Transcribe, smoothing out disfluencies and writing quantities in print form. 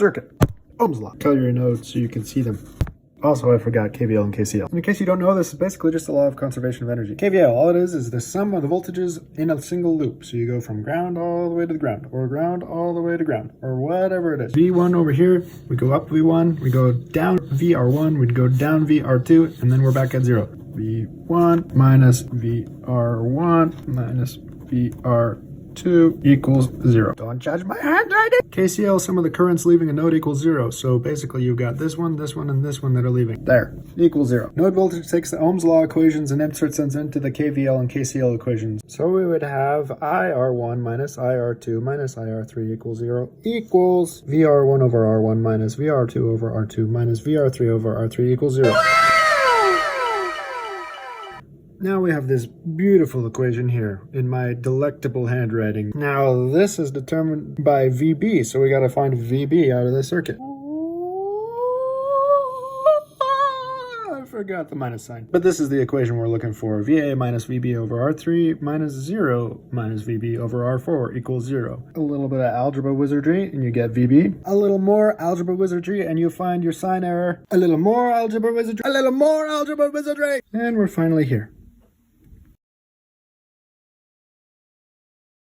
circuit. Ohm's law. Color your nodes so you can see them. Also, I forgot KVL and KCL. In case you don't know, this is basically just a law of conservation of energy. KVL, all it is the sum of the voltages in a single loop. So you go from ground all the way to the ground, or ground all the way to ground, or whatever it is. V1 over here, we go up V1, we go down VR1, we'd go down VR2, and then we're back at 0. V1 minus VR1 minus VR2 equals 0. Don't judge my handwriting. KCL, sum of the currents leaving a node equals 0. So basically you've got this one, and this one that are leaving. There, equals 0. Node voltage takes the Ohm's law equations and inserts them into the KVL and KCL equations. So we would have IR1 minus IR2 minus IR3 equals 0 equals VR1 over R1 minus VR2 over R2 minus VR3 over R3 equals 0. Now we have this beautiful equation here in my delectable handwriting. Now this is determined by VB, so we got to find VB out of the circuit. I forgot the minus sign. But this is the equation we're looking for. VA minus VB over R3 minus 0 minus VB over R4 equals 0. A little bit of algebra wizardry and you get VB. A little more algebra wizardry and you find your sign error. A little more algebra wizardry. A little more algebra wizardry. And we're finally here.